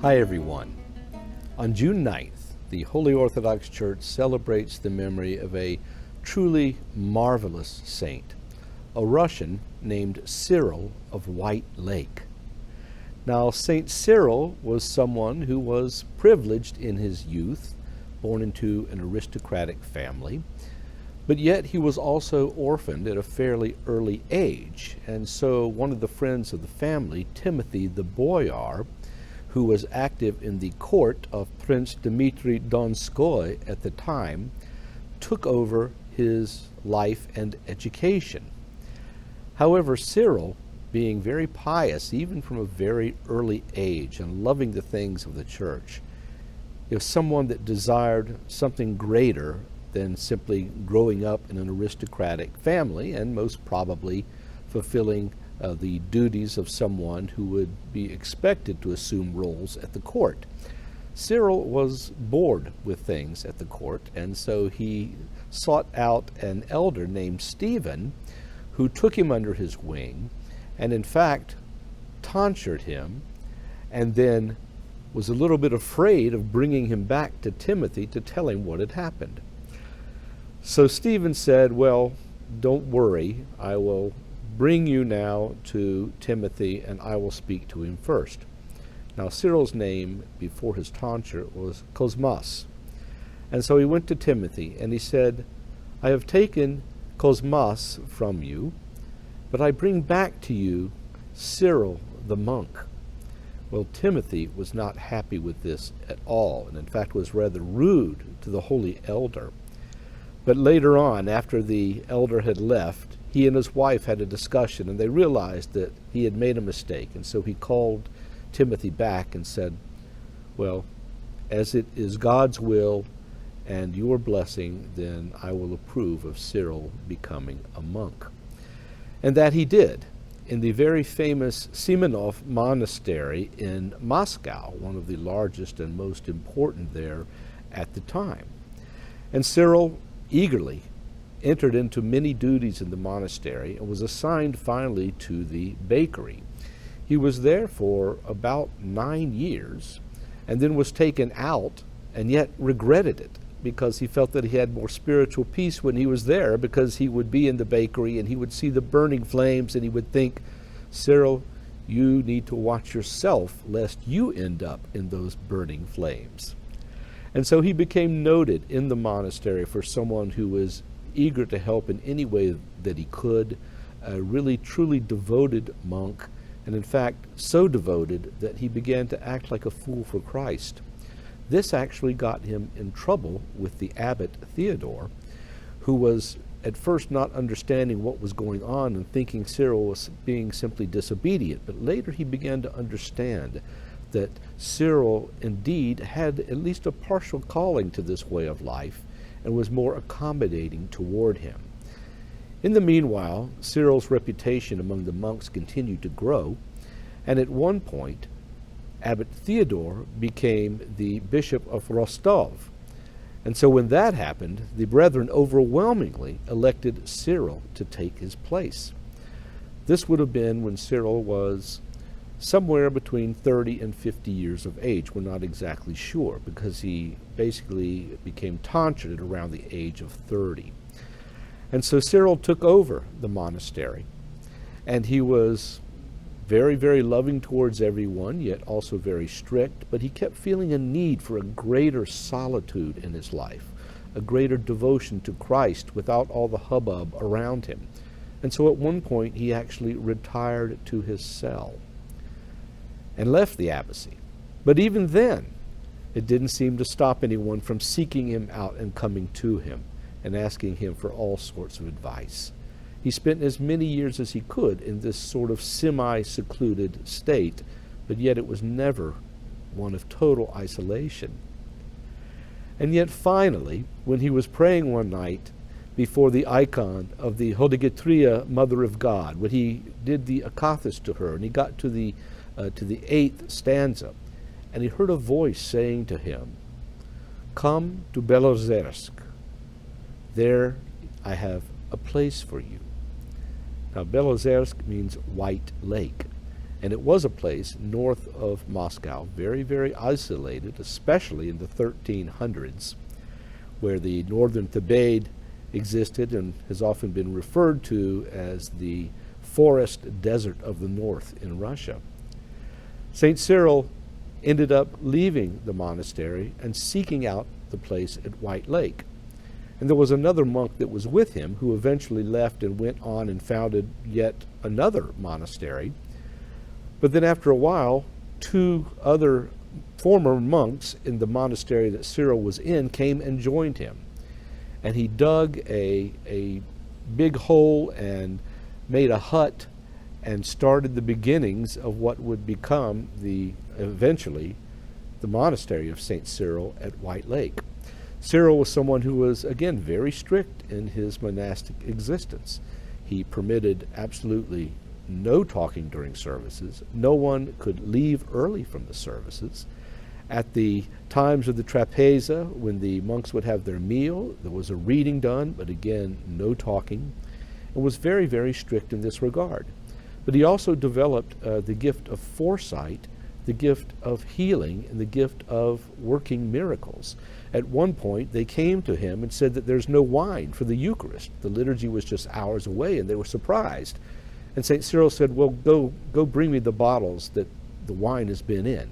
Hi everyone. On June 9th, the Holy Orthodox Church celebrates the memory of a truly marvelous saint, a Russian named Cyril of White Lake. Now, Saint Cyril was someone who was privileged in his youth, born into an aristocratic family, but yet he was also orphaned at a fairly early age, and so one of the friends of the family, Timothy the boyar, who was active in the court of Prince Dmitry Donskoy at the time, took over his life and education. However, Cyril, being very pious, even from a very early age, and loving the things of the church, is someone that desired something greater than simply growing up in an aristocratic family and most probably fulfilling the duties of someone who would be expected to assume roles at the court. Cyril was bored with things at the court, and so he sought out an elder named Stephen, who took him under his wing and in fact tonsured him, and then was a little bit afraid of bringing him back to Timothy to tell him what had happened. So Stephen said, "Well, don't worry, I will bring you now to Timothy, and I will speak to him first." Now, Cyril's name before his tonsure was Cosmas. And so he went to Timothy, and he said, "I have taken Cosmas from you, but I bring back to you Cyril the monk." Well, Timothy was not happy with this at all, and in fact was rather rude to the holy elder. But later on, after the elder had left, he and his wife had a discussion, and they realized that he had made a mistake. And so he called Timothy back and said, "Well, as it is God's will and your blessing, then I will approve of Cyril becoming a monk." And that he did, in the very famous Simonov Monastery in Moscow, one of the largest and most important there at the time. And Cyril eagerly entered into many duties in the monastery and was assigned finally to the bakery. He was there for about 9 years and then was taken out, and yet regretted it because he felt that he had more spiritual peace when he was there, because he would be in the bakery and he would see the burning flames and he would think, "Cyril, you need to watch yourself lest you end up in those burning flames." And so he became noted in the monastery for someone who was eager to help in any way that he could, a really truly devoted monk, and in fact so devoted that he began to act like a fool for Christ. This actually got him in trouble with the abbot Theodore, who was at first not understanding what was going on and thinking Cyril was being simply disobedient, but later he began to understand that Cyril indeed had at least a partial calling to this way of life and was more accommodating toward him. In the meanwhile, Cyril's reputation among the monks continued to grow, and at one point, Abbot Theodore became the Bishop of Rostov. And so when that happened, the brethren overwhelmingly elected Cyril to take his place. This would have been when Cyril was somewhere between 30 and 50 years of age. We're not exactly sure, because he basically became tonsured at around the age of 30. And so Cyril took over the monastery, and he was very, very loving towards everyone, yet also very strict, but he kept feeling a need for a greater solitude in his life, a greater devotion to Christ without all the hubbub around him. And so at one point he actually retired to his cell and left the abbacy. But even then, it didn't seem to stop anyone from seeking him out and coming to him and asking him for all sorts of advice. He spent as many years as he could in this sort of semi-secluded state, but yet it was never one of total isolation. And yet finally, when he was praying one night before the icon of the Hodegetria, Mother of God, when he did the akathis to her, and he got to the 8th stanza, and he heard a voice saying to him, "Come to Belozersk. There I have a place for you." Now, Belozersk means White Lake. And it was a place north of Moscow, very, very isolated, especially in the 1300s, where the northern Tibet existed and has often been referred to as the forest desert of the north in Russia. St. Cyril ended up leaving the monastery and seeking out the place at White Lake. And there was another monk that was with him who eventually left and went on and founded yet another monastery. But then after a while, two other former monks in the monastery that Cyril was in came and joined him. And he dug a big hole and made a hut and started the beginnings of what would become eventually the monastery of St. Cyril at White Lake. Cyril was someone who was, again, very strict in his monastic existence. He permitted absolutely no talking during services. No one could leave early from the services. At the times of the trapeza, when the monks would have their meal, there was a reading done, but again, no talking, and was very, very strict in this regard. But he also developed the gift of foresight, the gift of healing, and the gift of working miracles. At one point, they came to him and said that there's no wine for the Eucharist. The liturgy was just hours away, and they were surprised. And St. Cyril said, well, go bring me the bottles that the wine has been in.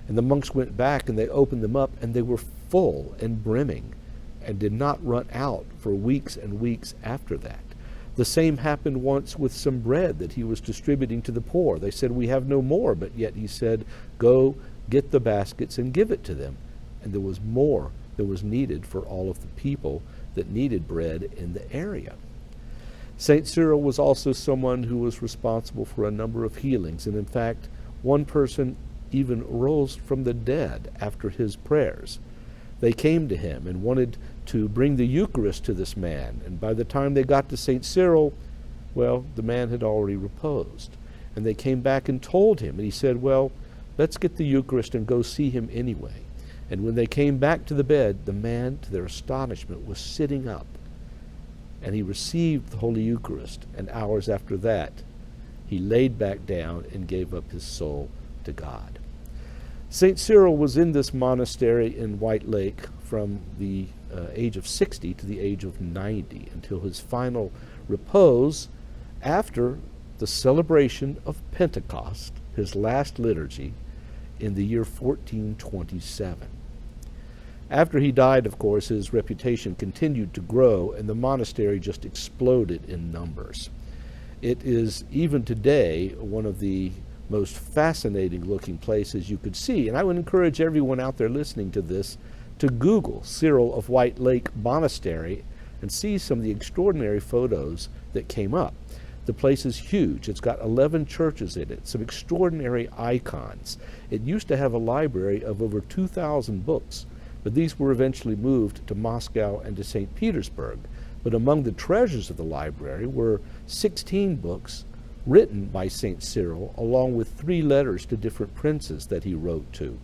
And the monks went back, and they opened them up, and they were full and brimming, and did not run out for weeks and weeks after that. The same happened once with some bread that he was distributing to the poor. They said, we have no more, but yet he said, go get the baskets and give it to them. And there was more that was needed for all of the people that needed bread in the area. St. Cyril was also someone who was responsible for a number of healings, and in fact, one person even rose from the dead after his prayers. They came to him and wanted to bring the Eucharist to this man, and by the time they got to St. Cyril, well, the man had already reposed. And they came back and told him, and he said, well, let's get the Eucharist and go see him anyway. And when they came back to the bed, the man, to their astonishment, was sitting up, and he received the Holy Eucharist, and hours after that, he laid back down and gave up his soul to God. St. Cyril was in this monastery in White Lake from the age of 60 to the age of 90 until his final repose after the celebration of Pentecost, his last liturgy, in the year 1427. After he died, of course, his reputation continued to grow, and the monastery just exploded in numbers. It is, even today, one of the most fascinating looking places you could see. And I would encourage everyone out there listening to this to Google Cyril of White Lake Monastery and see some of the extraordinary photos that came up. The place is huge. It's got 11 churches in it, some extraordinary icons. It used to have a library of over 2,000 books, but these were eventually moved to Moscow and to St. Petersburg. But among the treasures of the library were 16 books written by St. Cyril, along with 3 letters to different princes that he wrote to,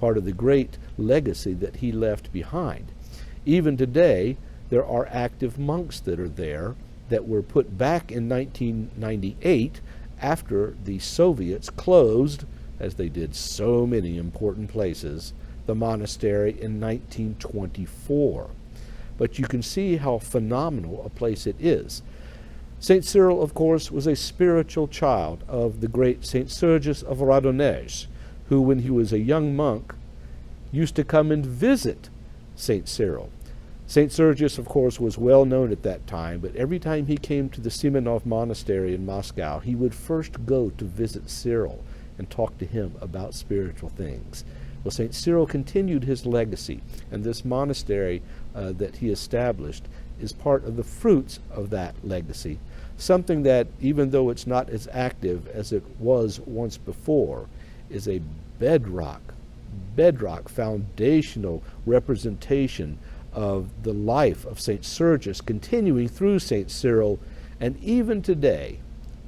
part of the great legacy that he left behind. Even today, there are active monks that are there that were put back in 1998 after the Soviets closed, as they did so many important places, the monastery in 1924. But you can see how phenomenal a place it is. St. Cyril, of course, was a spiritual child of the great St. Sergius of Radonezh, who, when he was a young monk, used to come and visit St. Cyril. St. Sergius, of course, was well known at that time, but every time he came to the Simonov Monastery in Moscow, he would first go to visit Cyril and talk to him about spiritual things. Well, St. Cyril continued his legacy, and this monastery that he established is part of the fruits of that legacy, something that, even though it's not as active as it was once before, is a bedrock foundational representation of the life of St. Sergius, continuing through St. Cyril, and even today,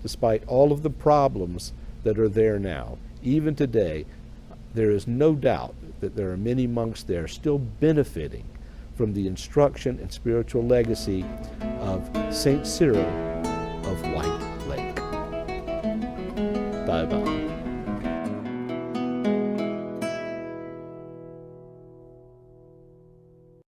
despite all of the problems that are there now, even today, there is no doubt that there are many monks there still benefiting from the instruction and spiritual legacy of St. Cyril of White Lake. Bye-bye.